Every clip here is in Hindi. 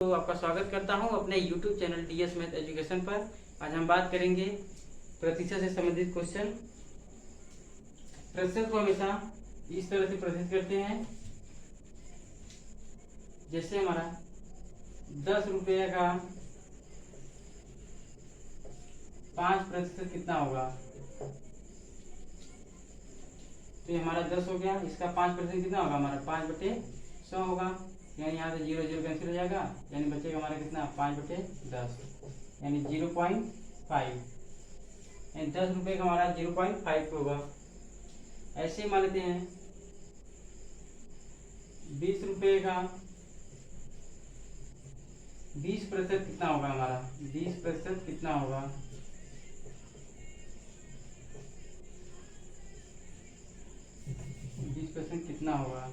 तो आपका स्वागत करता हूं अपने YouTube channel DS math education पर। आज हम बात करेंगे प्रतिशत से संबंधित क्वेश्चन। प्रतिशत को हमेशा इस तरह से प्रतिशत करते हैं, जैसे हमारा 10 रुपये का 5% कितना होगा। तो ये हमारा 10 हो गया, इसका 5% कितना होगा, हमारा 5/100 होगा। यानी यहाँ से 0 0 कैंसिल हो जाएगा, यानी बचेगा हमारा कितना 5/10, यानी 0.5, यानी 10 रुपये का हमारा 0.5 होगा। ऐसे ही मान लेते हैं 20 रुपये का 20% कितना होगा, हमारा 20% कितना होगा। कितना होगा,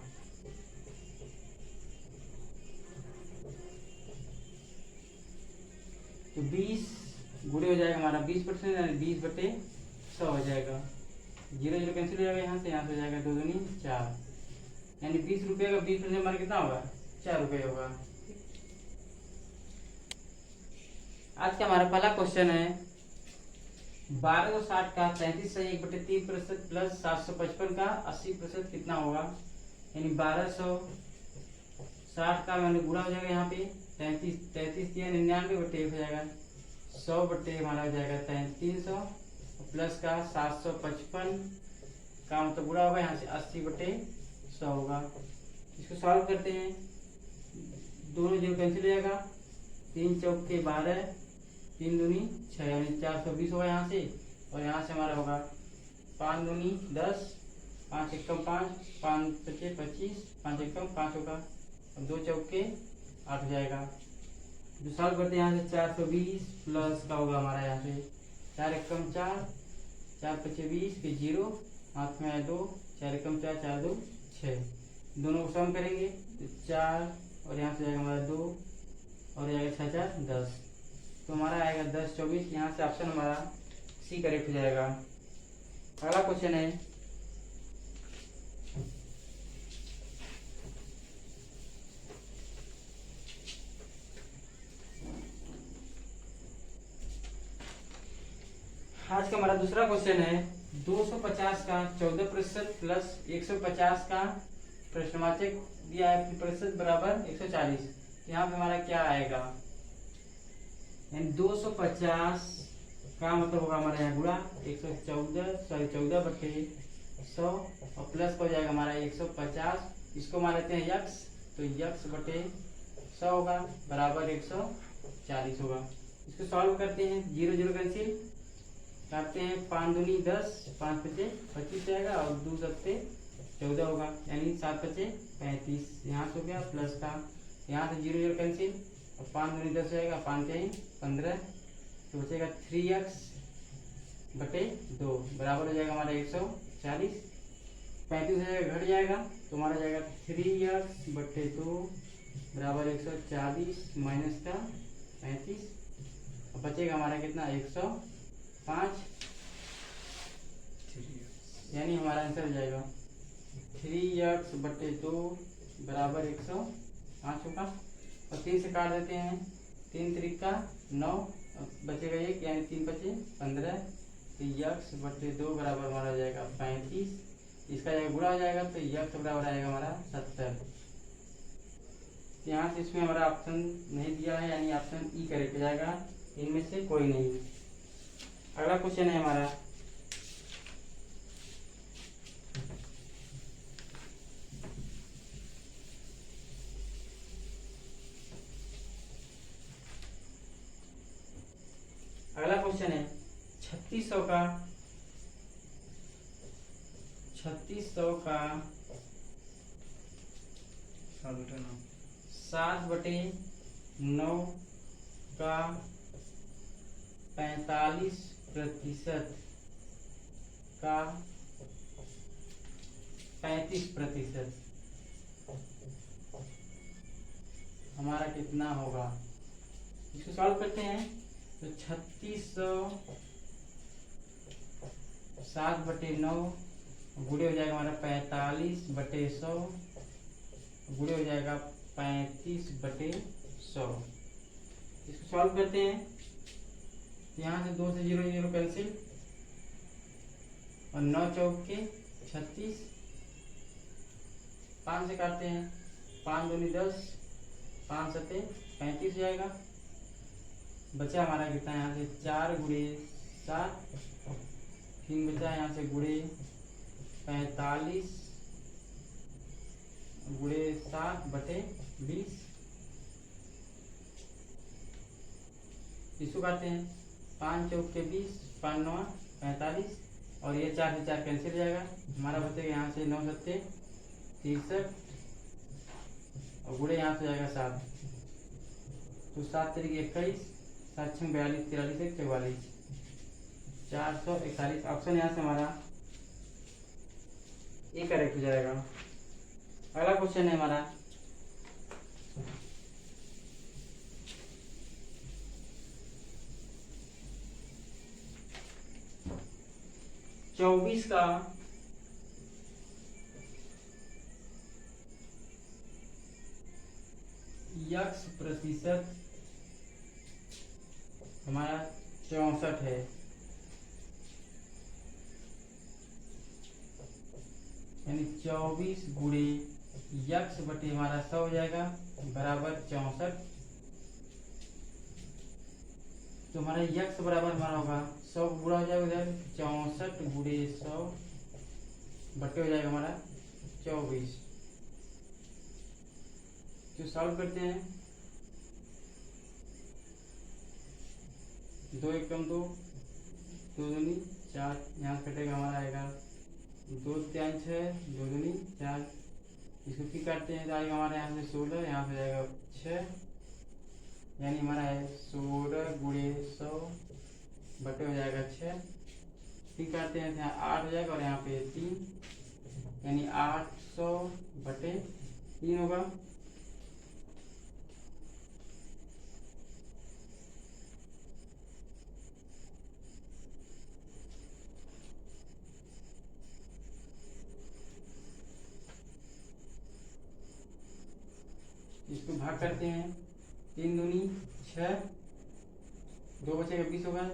तो 20 गुणे हो जाएगा हमारा 20%, यानी 20/100 हो जाएगा। 0 0 कैंसिल हो जाएगा, यहाँ से हो जाएगा 2 दूनी 4, यानी 20 रुपये का 20% हमारा कितना होगा, 4 रुपये होगा। आज का हमारा पहला क्वेश्चन है 1260 का 33/1/3% प्लस 755 का 80% कितना होगा। यानी 1260 का मैंने गुणा हो जाएगा, यहाँ पे 33 दिया 99/1 हो जाएगा, 100/, हमारा हो जाएगा 300, प्लस का 755 का मतलब गुणा होगा, यहाँ से 80/100 होगा। इसको सॉल्व करते हैं, दोनों 0 कैंसिल हो जाएगा, 3 चौके 12, 3 दूनी 6, यानी 420 होगा यहाँ से, और यहाँ से हमारा होगा 5 दूनी 10, 5 एकम 5, 5 पचे 25, 5 एकम 5 होगा, और 2 चौके 8 हो जाएगा। जो सॉल्व करते हैं यहाँ से 420 प्लस का होगा हमारा यहाँ से 4 एकम 4, 4 पचे 20, फिर 0 हाथ में आया 2, 4 एकम 4, 4 2 6, दोनों को सम करेंगे तो 4, और यहाँ से जाएगा हमारा 2, और जाएगा 6 4 10, तो हमारा आएगा 10 24। यहाँ से ऑप्शन हमारा सी करेक्ट हो जाएगा। अगला क्वेश्चन है आज का हमारा दूसरा क्वेश्चन है 250 का 14% प्लस 150 का प्रश्नवाचक दिया है प्रतिशत बराबर 140। यहाँ पे हमारा क्या आएगा, यानी 250 का मतलब होगा हमारा यहाँ गुणा 14/100, और प्लस हो जाएगा हमारा 150, इसको मान लेते हैं यक्स, तो यक्स/100 होगा बराबर 140 होगा। इसको सॉल्व करते हैं, 0 0 कैंसिल काटते हैं, 5 दूनी 10, 5 पचे 25 जाएगा, और 2 सत्ते 14 होगा, यानी 7 पचे 35, यहाँ से हो गया, प्लस का यहाँ से 0 0 कैंसिल, और 5 दूनी 10 जाएगा, 5 के 15, तो बचेगा 3x/2 बराबर हो जाएगा हमारा 140। 35 हो जाएगा, घट जाएगा, तो हमारा जाएगा 3x/2 बराबर 140 माइनस का 35, और बचेगा हमारा कितना 105, यानी हमारा आंसर हो जाएगा 3x/2 बराबर 105 होगा। और 3 से काट देते हैं, 3 त्रिका 9, बचेगा 1, यानी 3 पचे 15, तो x/2 बराबर हमारा हो जाएगा 35, इसका जगह गुणा हो जाएगा, तो x बराबर आएगा हमारा 70। यहाँ से इसमें हमारा ऑप्शन नहीं दिया है, यानी ऑप्शन ई करेक्ट हो जाएगा, इनमें से कोई नहीं। अगला क्वेश्चन है हमारा अगला क्वेश्चन है 3600 का 7/9 का 45% का 35% हमारा कितना होगा। इसको सॉल्व करते हैं, तो 3600 7/9 गुणे हो जाएगा हमारा 45/100, गुणे हो जाएगा 35/100, 100। इसको सॉल्व करते हैं। यहाँ से 2 से 0 0 कैंसिल और 9 चौके 36, 5 से काटते हैं, 5 दूनी 10, 5 सत्ते 35 हो जाएगा। बचा हमारा कितना यहाँ से 4 गुणे 7, फिर बचा यहाँ से गुणे 45 गुणे 7 बटे 20। इसको काटते हैं, 5 चौके 20, 5 9 45 और ये 4 से 4 कैंसिल हो जाएगा। हमारा बचेगा यहाँ से 9 सत्ते 63 और गुणे यहाँ से जाएगा 7, तो 7 तरीके 21, 7 6 42 43 1 44, 441। ऑप्शन यहाँ से हमारा ए करेक्ट हो जाएगा। अगला क्वेश्चन है हमारा 24 का x प्रतिशत हमारा 64 है। यानी 24 गुणे x बटे हमारा 100 हो जाएगा बराबर 64। तो हमारा x बराबर हमारा होगा 100 गुणा हो जाएगा उधर 64 गुणे 100 बटे हो जाएगा हमारा 24। तो सॉल्व करते हैं, 2 1 कम 2, 2 दूनी 4, यहाँ कटेगा हमारा आएगा 2 3 6, 2 दूनी 4। इसको फिर काटते हैं तो आएगा हमारे यहाँ से 16, यहाँ से जाएगा 6, यानी हमारा है 16 गुणे 100 बटे हो जाएगा 6। फिर काटते हैं तो यहाँ 8 हो जाएगा और यहाँ पे 3, यानी 800 बटे 3 होगा। इसको भाग करते हैं, 3 दूनी 6, 2 बचेगा 20 होगा,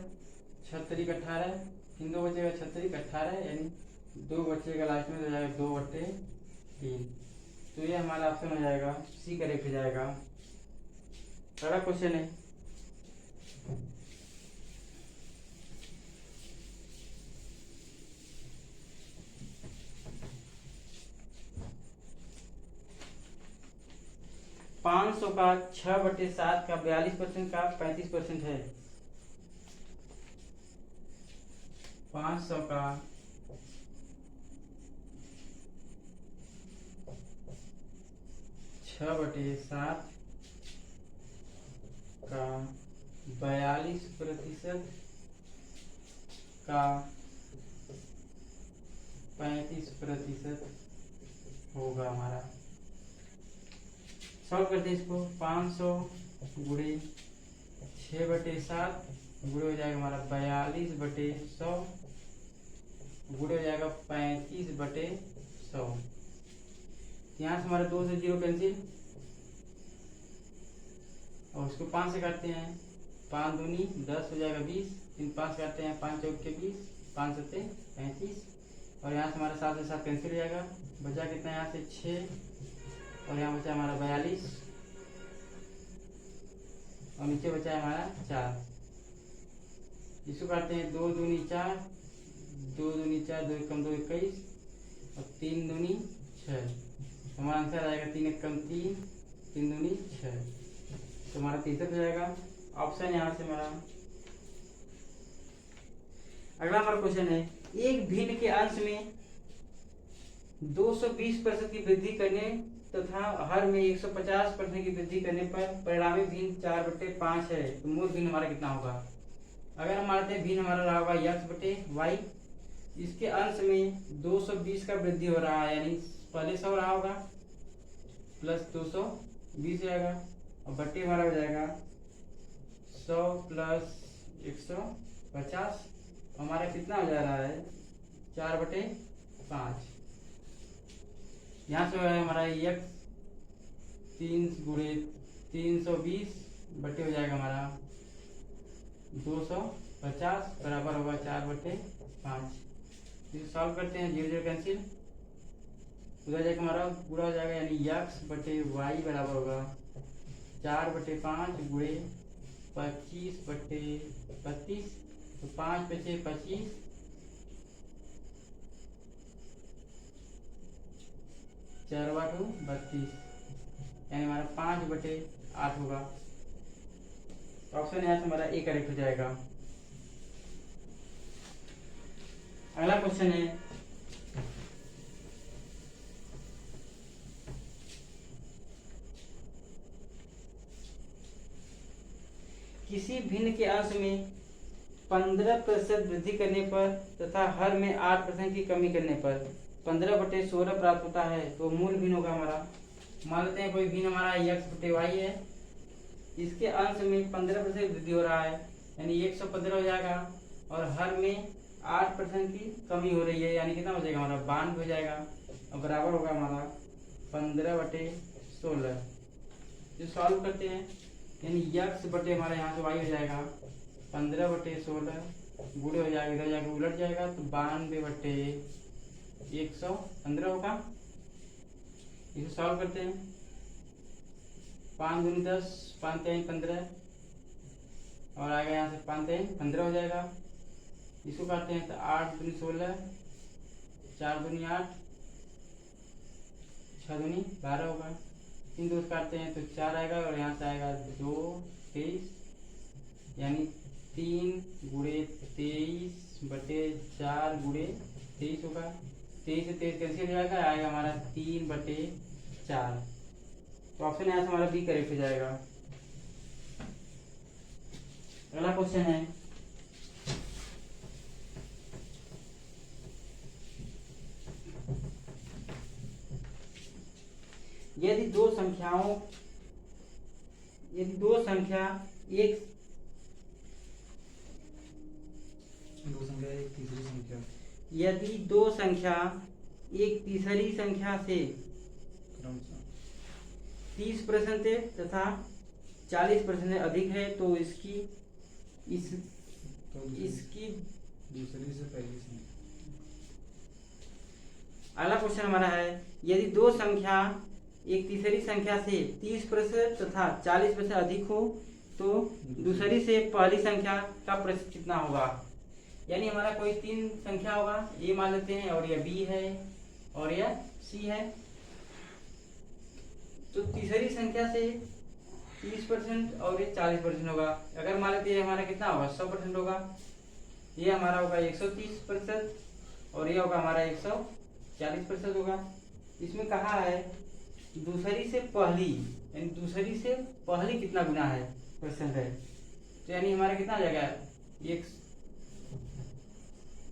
6 तरीक 18, 3 2 बचेगा 6 तरीक 18, यानी 2 बचेगा लास्ट में, तो हो जाएगा 2 बटे 3। तो ये हमारा ऑप्शन हो जाएगा, सी करेक्ट हो जाएगा। अगला क्वेश्चन है 500 का 6 बटे 7 का 42% का 35% है। 500 का 6 बटे 7 का 42% का 35% होगा हमारा। सॉल्व करते हैं इसको, 500 गुणे 6 बटे 7 गुणे हो जाएगा हमारा 42 बटे 100 गुणे हो जाएगा 35 बटे 100। यहाँ से हमारा 2 से 0 कैंसिल और उसको 5 से काटते हैं, 5 दूनी 10 हो जाएगा 20, 3 5 काटते हैं, 5 चौके 20, 5 सत्ते 35 और यहाँ से हमारा 7 से 7 कैंसिल हो जाएगा। बचा कितना यहाँ से 6 और यहाँ बचा हमारा 42 और नीचे बचा है हमारा 4। इसको काटते हैं, 2 दूनी 4, 2 दूनी 4, 2 कम 2 21 और 3 दूनी 6। हमारा आंसर आएगा 3 1 कम 3, 3 दूनी 6, तो हमारा 63 हो जाएगा। ऑप्शन यहाँ से हमारा। अगला हमारा क्वेश्चन है, एक भिन्न के अंश में 220% की वृद्धि करने तथा हर में 150% की वृद्धि करने पर परिणामी भिन्न 4 बटे 5 है, तो मूल भिन्न हमारा कितना होगा। अगर हम मानते हैं भिन्न हमारा रहा होगा x बटे वाई, इसके अंश में 220 का वृद्धि हो रहा है, यानी पहले 100 रहा होगा प्लस 220 जाएगा और बट्टे हमारा हो जाएगा 100 प्लस 150, हमारा कितना हो जा रहा है 4 बटे 5। यहाँ से हमारा x 3 गुणे 320 बटे हो जाएगा हमारा 250 बराबर होगा 4/5। इसे सॉल्व करते हैं, 0 0 कैंसिल, उधर जाके हमारा पूरा हो जाएगा, यानी x बटे वाई बराबर होगा 4/5 गुणे 25/32, तो 5 बचे 25, 4/32, यानी हमारा 5/8 होगा। ऑप्शन यहाँ से हमारा ए करेक्ट हो जाएगा। अगला क्वेश्चन है, किसी भिन्न के अंश में 15% वृद्धि करने पर तथा हर में 8% की कमी करने पर 15/16 प्राप्त होता है, तो मूल भिन्न होगा हमारा। मान लेते हैं कोई भिन्न हमारा x/y है, इसके अंश में 15% वृद्धि हो रहा है, यानी 115 हो जाएगा, और हर में 8% की कमी हो रही है, यानी कितना हो जाएगा हमारा 92 हो जाएगा, और बराबर होगा हमारा 15/16। जो सॉल्व करते हैं, यानी x बटे हमारा यहाँ से y हो जाएगा 15/16 गुणे हो जाएगा, इधर जाके उलट जाएगा, तो 92/115 होगा। इसे सॉल्व करते हैं, 5 दूनी 10, 5 3 15, और आएगा यहाँ से 5 3 15 हो जाएगा। इसको काटते हैं तो 8 दूनी 16, 4 दूनी 8, 6 दूनी 12 होगा। 3 2 काटते हैं तो 4 आएगा, और यहाँ से आएगा 2 23, यानी 3 गुणे 23/4 गुणे 23 होगा। 23 से 23 कैंसिल हो जाएगा, आएगा हमारा 3/4। तो ऑप्शन यहाँ से हमारा बी करेक्ट हो जाएगा। अगला क्वेश्चन है, यदि दो संख्या एक तीसरी संख्या, यदि दो संख्या एक तीसरी संख्या से 30% तथा 40% अधिक है, तो इसकी दूसरी से पहली संख्या। अगला क्वेश्चन हमारा है, यदि दो संख्या एक तीसरी संख्या से 30% तथा 40% अधिक हो, तो दूसरी से पहली संख्या का प्रतिशत कितना होगा। यानी हमारा कोई 3 संख्या होगा, ये मान लेते हैं, और यह बी है और यह सी है। तो तीसरी संख्या से 30% और ये 40% होगा। अगर मान लेते हैं हमारा कितना होगा 100% होगा, ये हमारा होगा 130%, और ये होगा हमारा 140% होगा। इसमें कहा है दूसरी से पहली, यानी दूसरी से पहली कितना गुना है % है, तो यानी हमारा कितना आ जाएगा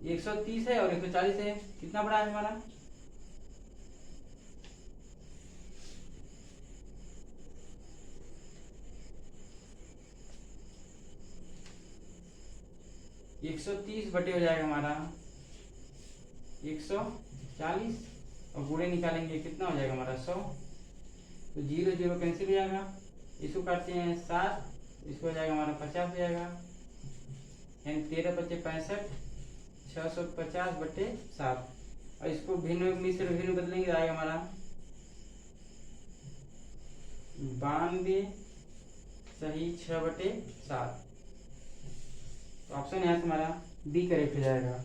130 है और 140 है, कितना बड़ा है हमारा 130 बटे हो जाएगा हमारा 140, और गुणे निकालेंगे कितना हो जाएगा हमारा 100, तो 0 0 कैंसिल हो जाएगा। इसको काटते हैं 7, इसको हो जाएगा हमारा 50 हो जाएगा, यानी 13 × 5 = 65, 650/7। और इसको भिन्न मिश्र भिन्न बदलेंगे, आएगा हमारा 92 सही 6/7। तो ऑप्शन यहाँ से हमारा बी करेक्ट हो जाएगा।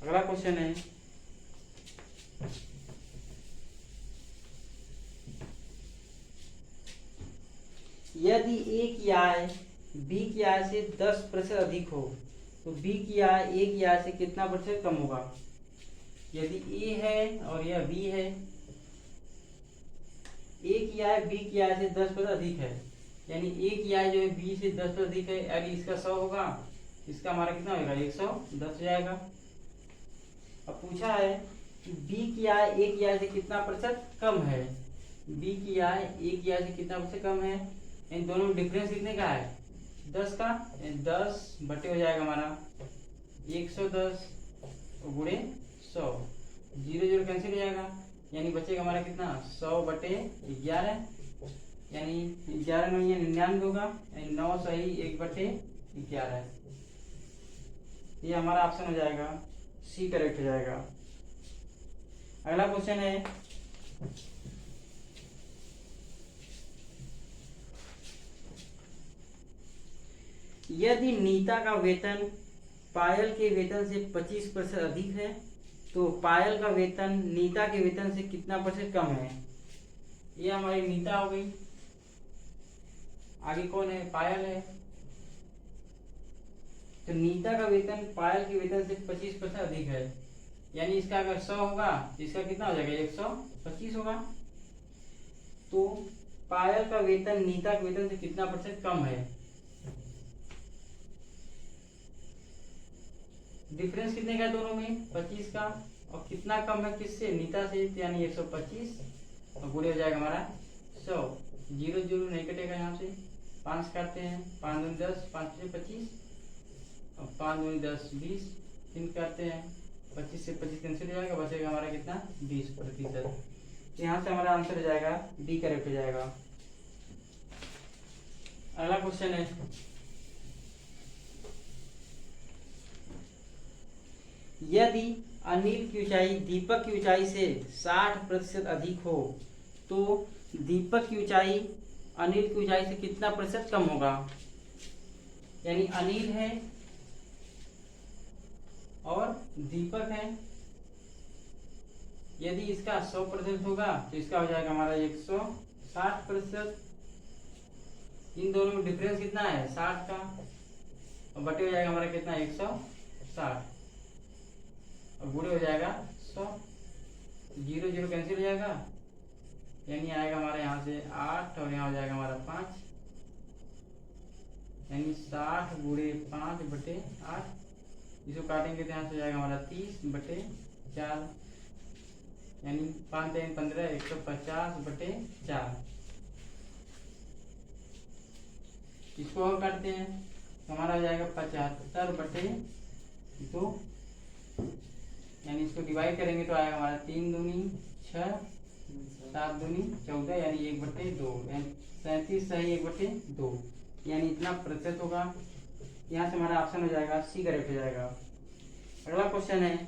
अगला क्वेश्चन है, यदि ए की आय बी की आय से 10% अधिक हो, तो बी की आय ए की आय से कितना % कम होगा। यदि ए है और यह बी है, ए की आय बी की आय से 10% अधिक है, यानी ए की आय जो है बी से 10% अधिक है, यानी इसका 100 होगा, इसका हमारा कितना होगा 110 हो जाएगा। अब पूछा है कि बी की आय ए की आय से कितना % कम है, बी की आय ए की आय से कितना % कम है, इन दोनों में डिफरेंस कितने का है 10 का, 10 बटे हो जाएगा हमारा 110 गुणे 100, 0 0 कैंसिल हो जाएगा, यानी बचेगा हमारा कितना 100/11, यानी 11 में 99 होगा, यानी 9 सही 1/11। ये हमारा ऑप्शन हो जाएगा सी, करेक्ट हो जाएगा। अगला क्वेश्चन है, यदि नीता का वेतन पायल के वेतन से 25% अधिक है तो पायल का वेतन नीता के वेतन से कितना % कम है। ये हमारी नीता हो गई, आगे कौन है, पायल है। तो नीता का वेतन पायल के वेतन से 25% अधिक है, यानी इसका अगर 100 होगा तो इसका कितना हो जाएगा, 125 होगा। तो पायल का वेतन नीता के वेतन से कितना % कम है। डिफरेंस कितने का है दोनों में, 25 का, और कितना कम है किससे, नीता से, यानी 125, और गुणे हो जाएगा हमारा 100। 0 0 नहीं कटेगा, यहाँ से 5 काटते हैं, 5 दूनी 10, 5 से 25, और 5 दूनी 10 20, 3 काटते हैं, 25 से 25 कैंसिल हो जाएगा, बचेगा हमारा कितना, 20%। यहाँ से हमारा आंसर हो जाएगा डी, करेक्ट हो जाएगा। अगला क्वेश्चन है, यदि अनिल की ऊंचाई दीपक की ऊंचाई से 60% अधिक हो तो दीपक की ऊंचाई अनिल की ऊंचाई से कितना % कम होगा। यानी अनिल है और दीपक है, यदि इसका 100% होगा तो इसका हो जाएगा हमारा 160%। इन दोनों में डिफरेंस कितना है, 60 का, और बटे हो जाएगा हमारा कितना, 160, और गुणे हो जाएगा 100। 0 0 कैंसिल हो जाएगा, यानी आएगा हमारा यहाँ से 8, और यहाँ हो जाएगा हमारा 5, यानी 60 गुणे 5/8। इसको काटेंगे तो यहाँ से हो जाएगा हमारा 30/4, यानी 5 3 15, 150/4। इसको और काटते हैं तो हमारा हो जाएगा 75/2, यानी इसको डिवाइड करेंगे तो आएगा हमारा 3 दूनी 6, 7 दूनी 14, यानी 1/2, यानी 37 सही 1/2, यानी इतना प्रतिशत होगा। यहाँ से हमारा ऑप्शन हो जाएगा सी, करेक्ट हो जाएगा। अगला क्वेश्चन है,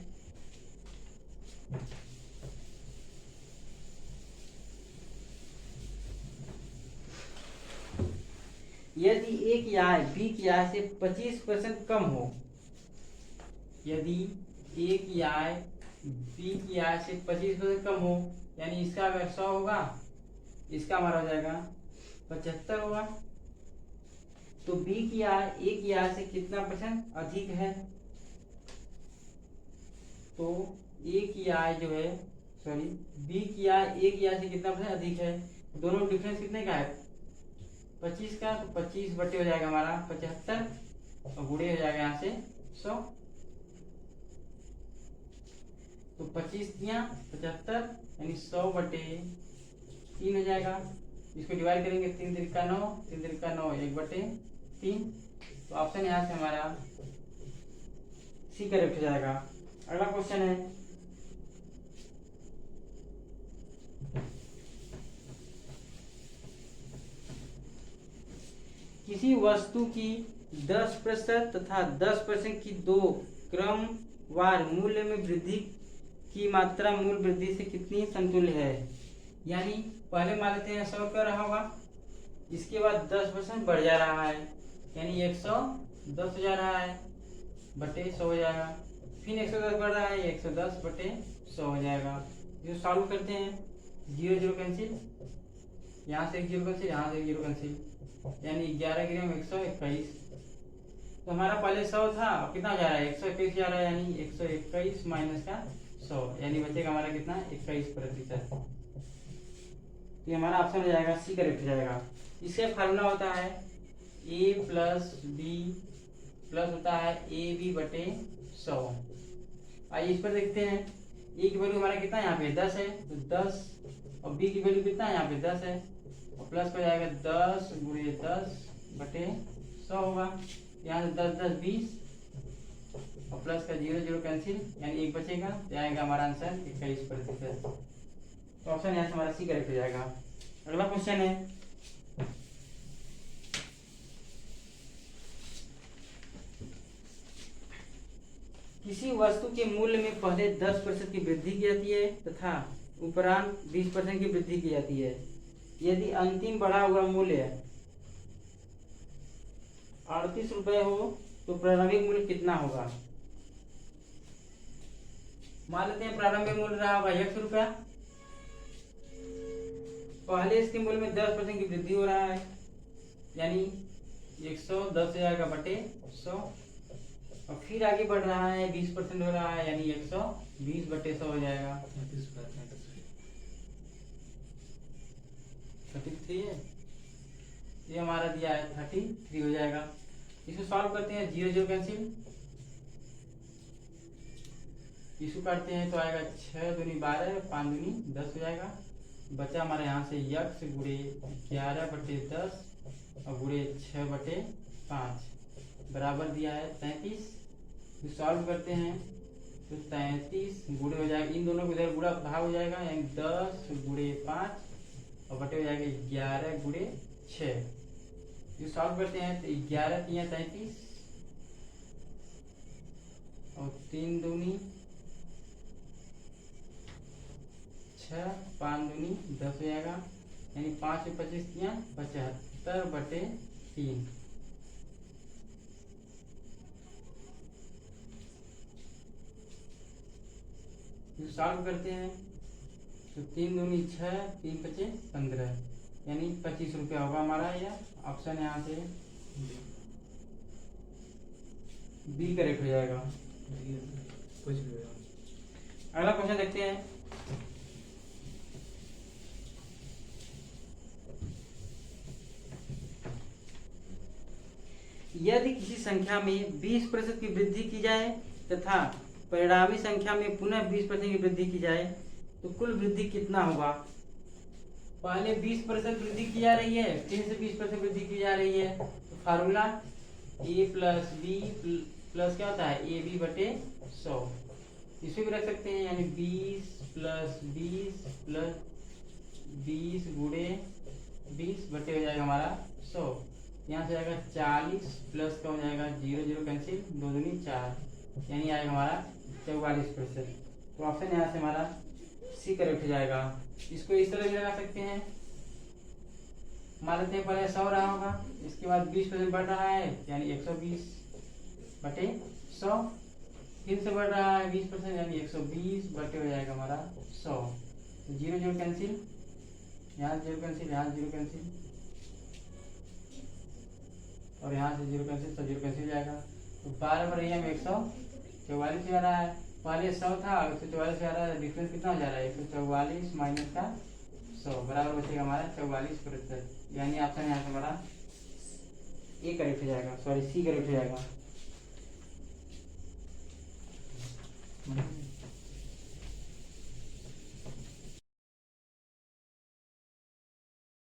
यदि ए की आय बी की आय से 25% कम हो, यदि ए की आय बी की आय से 25% कम हो, यानी इसका अगर 100 होगा, इसका हमारा हो जाएगा 75 होगा, तो बी की आय ए की आय से कितना % अधिक है। तो ए की आय जो है, सॉरी, बी की आय ए की आय से कितना % अधिक है। दोनों डिफरेंस कितने का है, 25 का, तो 25 बटे हो जाएगा हमारा 75, और गुणे हो जाएगा यहाँ से 100। तो 25 दिया 75, यानी 100/3 हो जाएगा। इसको डिवाइड करेंगे, 3 3 का 9, 3 3 का 9, 1/3। तो ऑप्शन यहाँ से हमारा सी, करेक्ट हो जाएगा। अगला क्वेश्चन है, किसी वस्तु की 10% तथा 10% की 2 क्रमवार मूल्य में वृद्धि की मात्रा मूल वृद्धि से कितनी समतुल्य है। यानी पहले मान लेते हैं 100 का रहा होगा, इसके बाद 10% बढ़ जा रहा है, यानी 110 हो जा रहा है, बटे 100 हो जाएगा, फिर 110 बढ़ रहा है, 110/100 हो जाएगा। जो सॉल्व करते हैं, 0 0 कैंसिल, यहाँ से 1 0 कैंसिल, यहाँ से 1 0 कैंसिल, यानी 11 ग्राम 121। तो हमारा पहले 100 था, अब कितना जा रहा है, 121 जा रहा है, यानी 121 माइनस का 100, यानी बचेगा हमारा कितना, 21%। ये हमारा ऑप्शन हो जाएगा सी, करेक्ट हो जाएगा। इसका फार्मूला होता है a प्लस बी प्लस होता है AB/100। आइए इस पर देखते हैं, a की वैल्यू हमारा कितना है, यहाँ पे 10 है, तो 10, और b की वैल्यू कितना है, यहाँ पे 10 है, और प्लस हो जाएगा 10 गुणे 10/100 होगा, यहाँ से 10 10 20, और प्लस का 0 0 कैंसिल, यानी 1 बचेगा, तो आएगा हमारा आंसर 21%। तो ऑप्शन यहाँ से हमारा सी, करेक्ट हो जाएगा। अगला क्वेश्चन है, किसी वस्तु के मूल्य में पहले 10% की वृद्धि की जाती है तथा उपरांत 20% की वृद्धि की जाती है। यदि अंतिम बढ़ा हुआ मूल्य 38 रुपये हो तो प्रारंभिक मूल्य कितना होगा? मान लेते हैं प्रारंभिक मूल्य रहा होगा 100 रुपया, पहले इसके मूल्य में 10% की वृद्धि हो रहा है, यानी 100 10,000 का बटे 100, और फिर आगे बढ़ रहा है 20% हो रहा है, यानी 120 बटे 100 हो जाएगा। 33 है, ये हमारा दिया है 33 हो जाएगा। इसको सॉल्व करते हैं, 0 0 कैंसिल, इसको काटते हैं तो आएगा 6 दूनी 12, 5 दूनी 10 हो जाएगा। बचा हमारे यहाँ से x गुणे 11 बटे 10 और गुणे 6 बटे 5 बराबर दिया है 33। तो सॉल्व करते हैं तो 33 गुणे हो जाएगा, इन दोनों को इधर गुणा भाग हो जाएगा, यानी 10 गुणे 5 और बटे हो जाएगा 11 गुणे 6। ये सॉल्व करते हैं तो 11 3 33 और 3 दूनी 6, 5 दूनी 10 हो जाएगा, यानी 5 में 25 किया 75 बटे 3। सॉल्व करते हैं तो 3 दूनी 6, 3 5 15, यानी 25 रुपया होगा हमारा। यह ऑप्शन यहाँ से बी करेक्ट हो जाएगा। अगला क्वेश्चन देखते हैं। यदि किसी संख्या में 20% की वृद्धि की जाए तथा परिणामी संख्या में पुनः 20% की वृद्धि की जाए तो कुल वृद्धि कितना होगा? पहले 20% वृद्धि की जा रही है, फिर से 20% वृद्धि की जा रही है, तो formula a plus B plus क्या होता है ab बटे 100, इसे भी रख सकते हैं, यानी 20 प्लस 20 प्लस 20 गुणे 20 बटे हो जाएगा हमारा 100। यहाँ से आएगा 40 प्लस का हो जाएगा 0 0 कैंसिल, 2 दूनी 4, यानी आएगा हमारा 44%। तो ऑप्शन यहाँ से हमारा सी करेक्ट हो जाएगा। इसको इस तरह भी लगा सकते हैं, मान लेते हैं पहले 100 रहा होगा, इसके बाद 20% बढ़ रहा है, यानी 120 बटे 100, फिर से बढ़ रहा है 20%, यानी 120 बटे हो जाएगा हमारा 100। तो 0 0 कैंसिल, यहाँ 0 कैंसिल, यहाँ 0 कैंसिल, और यहाँ से 0 कैंसिल, तो 0 कैंसिल जाएगा। तो 12 पर में 144 आ रहा है, पहले 100 था 144 आ रहा है, डिफरेंस कितना हो जा रहा है 144 माइनस का 100 बराबर बचेगा हमारा 44%, यानी ऑप्शन यहाँ से हमारा ए करेक्ट हो जाएगा, सॉरी सी करेक्ट हो जाएगा।